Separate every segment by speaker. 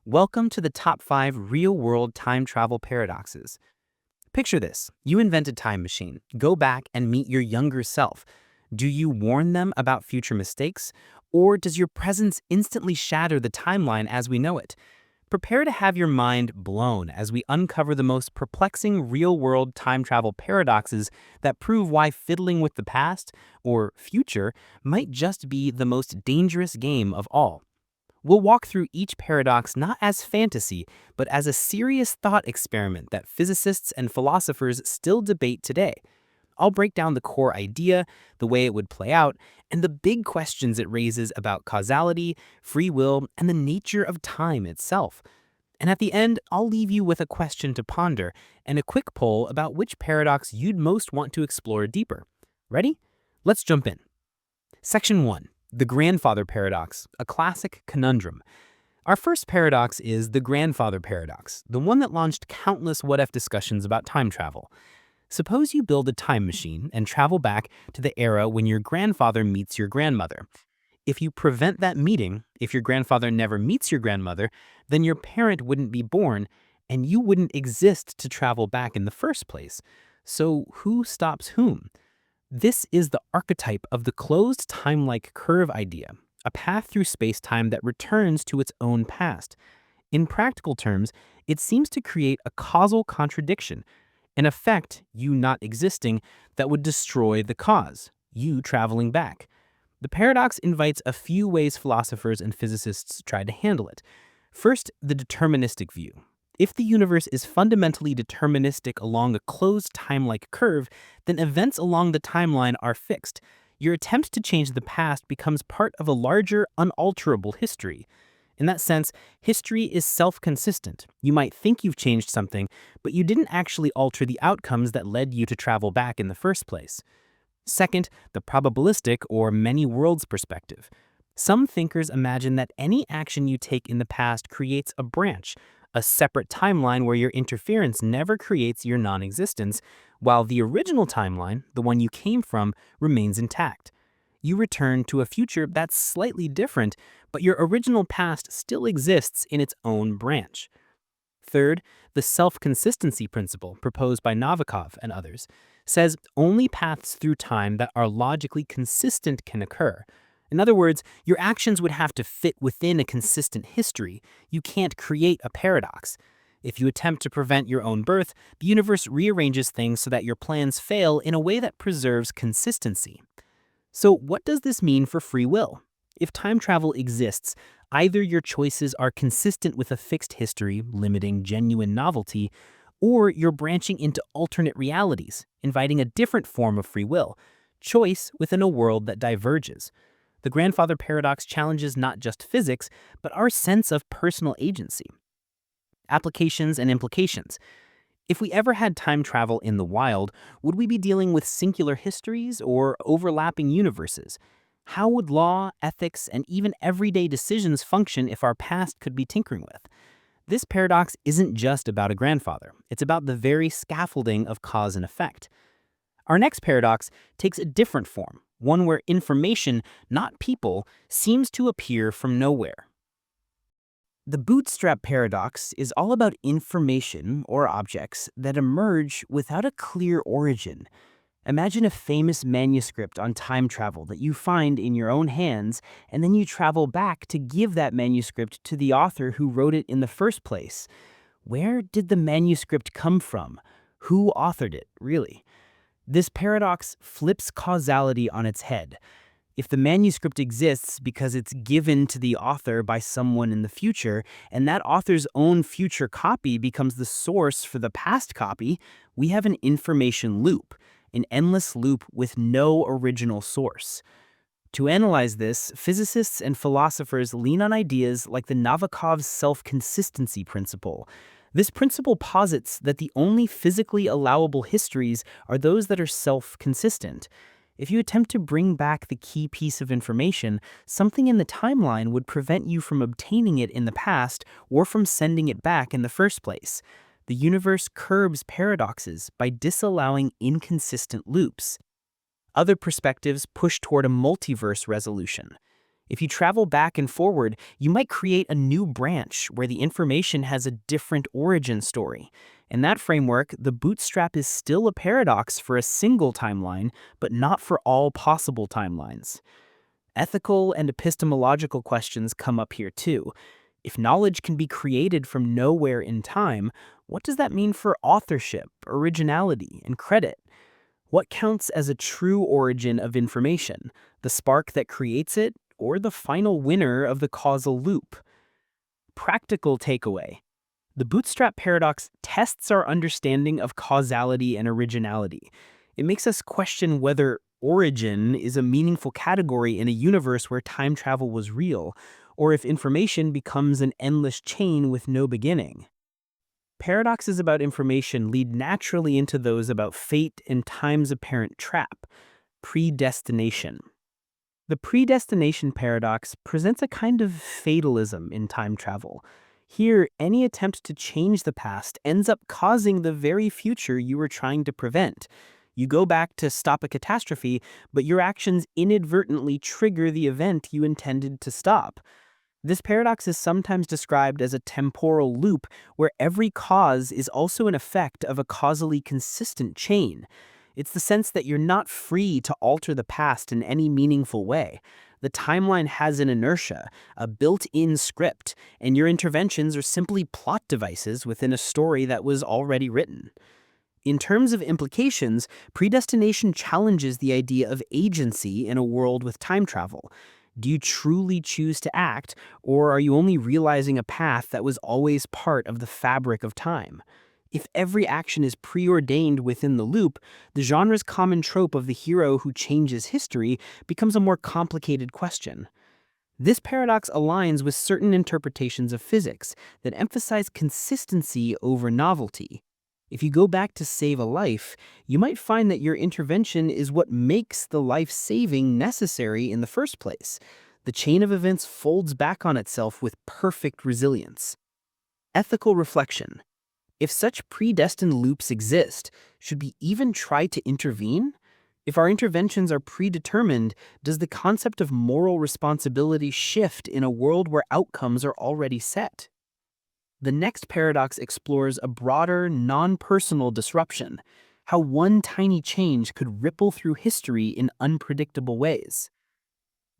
Speaker 1: Welcome to the top 5 real-world time travel paradoxes. Picture this. You invent a time machine. Go back and meet your younger self. Do you warn them about future mistakes? Or does your presence instantly shatter the timeline as we know it? Prepare to have your mind blown as we uncover the most perplexing real-world time travel paradoxes that prove why fiddling with the past, or future, might just be the most dangerous game of all. We'll walk through each paradox not as fantasy, but as a serious thought experiment that physicists and philosophers still debate today. I'll break down the core idea, the way it would play out, and the big questions it raises about causality, free will, and the nature of time itself. And at the end, I'll leave you with a question to ponder and a quick poll about which paradox you'd most want to explore deeper. Ready? Let's jump in. Section 1. The Grandfather Paradox, a classic conundrum. Our first paradox is the grandfather paradox, the one that launched countless what-if discussions about time travel. Suppose you build a time machine and travel back to the era when your grandfather meets your grandmother. If you prevent that meeting, if your grandfather never meets your grandmother, then your parent wouldn't be born, and you wouldn't exist to travel back in the first place. So who stops whom? This is the archetype of the closed time-like curve idea, a path through space-time that returns to its own past. In practical terms, it seems to create a causal contradiction, an effect, you not existing, that would destroy the cause, you traveling back. The paradox invites a few ways philosophers and physicists try to handle it. First, the deterministic view. If the universe is fundamentally deterministic along a closed time-like curve, then events along the timeline are fixed. Your attempt to change the past becomes part of a larger, unalterable history. In that sense, history is self-consistent. You might think you've changed something, but you didn't actually alter the outcomes that led you to travel back in the first place. Second, the probabilistic or many worlds perspective. Some thinkers imagine that any action you take in the past creates a branch, a separate timeline where your interference never creates your non-existence, while the original timeline, the one you came from, remains intact. You return to a future that's slightly different, but your original past still exists in its own branch. Third, the self-consistency principle proposed by Novikov and others says only paths through time that are logically consistent can occur. In other words, your actions would have to fit within a consistent history. You can't create a paradox. If you attempt to prevent your own birth, the universe rearranges things so that your plans fail in a way that preserves consistency. So what does this mean for free will? If time travel exists, either your choices are consistent with a fixed history, limiting genuine novelty, or you're branching into alternate realities, inviting a different form of free will, choice within a world that diverges. The grandfather paradox challenges not just physics, but our sense of personal agency. Applications and implications. If we ever had time travel in the wild, would we be dealing with singular histories or overlapping universes? How would law, ethics, and even everyday decisions function if our past could be tinkering with? This paradox isn't just about a grandfather. It's about the very scaffolding of cause and effect. Our next paradox takes a different form, one where information, not people, seems to appear from nowhere. The bootstrap paradox is all about information or objects that emerge without a clear origin. Imagine a famous manuscript on time travel that you find in your own hands, and then you travel back to give that manuscript to the author who wrote it in the first place. Where did the manuscript come from? Who authored it, really? This paradox flips causality on its head. If the manuscript exists because it's given to the author by someone in the future, and that author's own future copy becomes the source for the past copy, we have an information loop, an endless loop with no original source. To analyze this, physicists and philosophers lean on ideas like the Novikov's self-consistency principle. This principle posits that the only physically allowable histories are those that are self-consistent. If you attempt to bring back the key piece of information, something in the timeline would prevent you from obtaining it in the past or from sending it back in the first place. The universe curbs paradoxes by disallowing inconsistent loops. Other perspectives push toward a multiverse resolution. If you travel back and forward, you might create a new branch where the information has a different origin story. In that framework, the bootstrap is still a paradox for a single timeline, but not for all possible timelines. Ethical and epistemological questions come up here too. If knowledge can be created from nowhere in time, what does that mean for authorship, originality, and credit? What counts as a true origin of information? The spark that creates it, or the final winner of the causal loop? Practical takeaway. The bootstrap paradox tests our understanding of causality and originality. It makes us question whether origin is a meaningful category in a universe where time travel was real, or if information becomes an endless chain with no beginning. Paradoxes about information lead naturally into those about fate and time's apparent trap, predestination. The predestination paradox presents a kind of fatalism in time travel. Here, any attempt to change the past ends up causing the very future you were trying to prevent. You go back to stop a catastrophe, but your actions inadvertently trigger the event you intended to stop. This paradox is sometimes described as a temporal loop where every cause is also an effect of a causally consistent chain. It's the sense that you're not free to alter the past in any meaningful way. The timeline has an inertia, a built-in script, and your interventions are simply plot devices within a story that was already written. In terms of implications, predestination challenges the idea of agency in a world with time travel. Do you truly choose to act, or are you only realizing a path that was always part of the fabric of time? If every action is preordained within the loop, the genre's common trope of the hero who changes history becomes a more complicated question. This paradox aligns with certain interpretations of physics that emphasize consistency over novelty. If you go back to save a life, you might find that your intervention is what makes the life-saving necessary in the first place. The chain of events folds back on itself with perfect resilience. Ethical reflection. If such predestined loops exist, should we even try to intervene? If our interventions are predetermined, does the concept of moral responsibility shift in a world where outcomes are already set? The next paradox explores a broader, non-personal disruption, how one tiny change could ripple through history in unpredictable ways.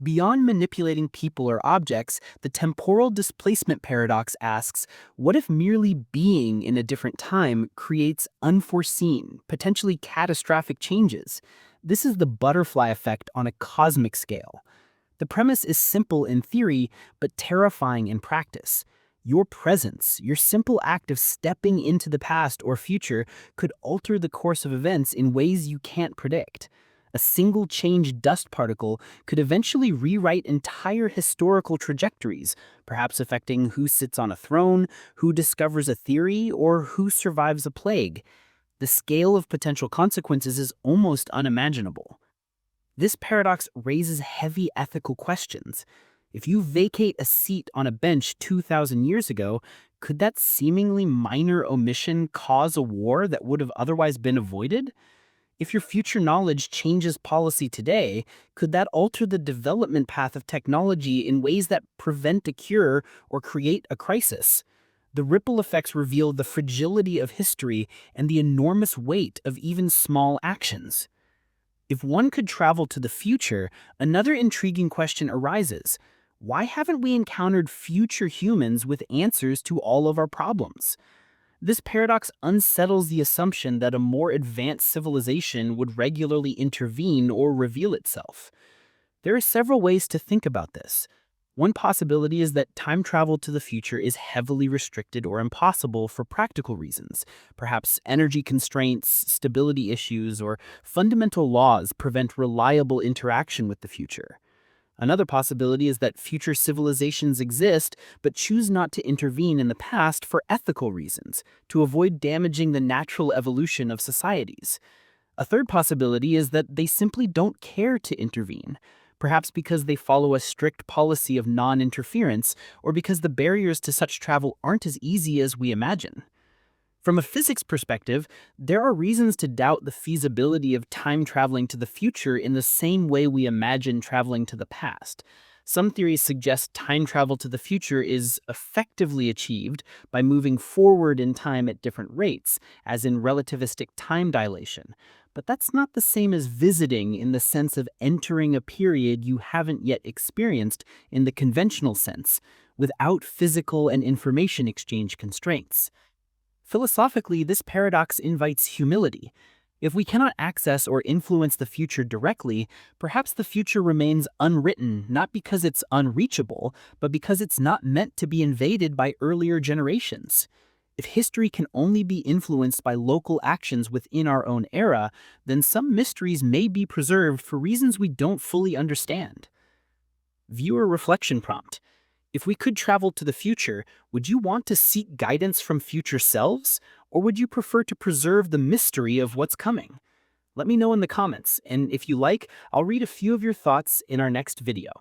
Speaker 1: Beyond manipulating people or objects, the temporal displacement paradox asks, what if merely being in a different time creates unforeseen, potentially catastrophic changes? This is the butterfly effect on a cosmic scale. The premise is simple in theory, but terrifying in practice. Your presence, your simple act of stepping into the past or future, could alter the course of events in ways you can't predict. A single changed dust particle could eventually rewrite entire historical trajectories, perhaps affecting who sits on a throne, who discovers a theory, or who survives a plague. The scale of potential consequences is almost unimaginable. This paradox raises heavy ethical questions. If you vacate a seat on a bench 2,000 years ago, could that seemingly minor omission cause a war that would have otherwise been avoided? If your future knowledge changes policy today, could that alter the development path of technology in ways that prevent a cure or create a crisis? The ripple effects reveal the fragility of history and the enormous weight of even small actions. If one could travel to the future, another intriguing question arises. Why haven't we encountered future humans with answers to all of our problems? This paradox unsettles the assumption that a more advanced civilization would regularly intervene or reveal itself. There are several ways to think about this. One possibility is that time travel to the future is heavily restricted or impossible for practical reasons. Perhaps energy constraints, stability issues, or fundamental laws prevent reliable interaction with the future. Another possibility is that future civilizations exist but choose not to intervene in the past for ethical reasons, to avoid damaging the natural evolution of societies. A third possibility is that they simply don't care to intervene, perhaps because they follow a strict policy of non-interference or because the barriers to such travel aren't as easy as we imagine. From a physics perspective, there are reasons to doubt the feasibility of time traveling to the future in the same way we imagine traveling to the past.
Speaker 2: Some theories suggest time travel to the future is effectively achieved by moving forward in time at different rates, as in relativistic time dilation. But that's not the same as visiting in the sense of entering a period you haven't yet experienced in the conventional sense, without physical and information exchange constraints. Philosophically, this paradox invites humility. If we cannot access or influence the future directly, perhaps the future remains unwritten not because it's unreachable, but because it's not meant to be invaded by earlier generations. If history can only be influenced by local actions within our own era, then some mysteries may be preserved for reasons we don't fully understand. Viewer reflection prompt. If we could travel to the future, would you want to seek guidance from future selves, or would you prefer to preserve the mystery of what's coming? Let me know in the comments, and if you like, I'll read a few of your thoughts in our next video.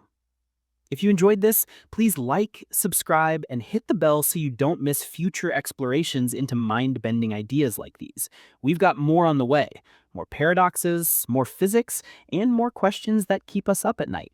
Speaker 2: If you enjoyed this, please like, subscribe, and hit the bell so you don't miss future explorations into mind-bending ideas like these. We've got more on the way, more paradoxes, more physics, and more questions that keep us up at night.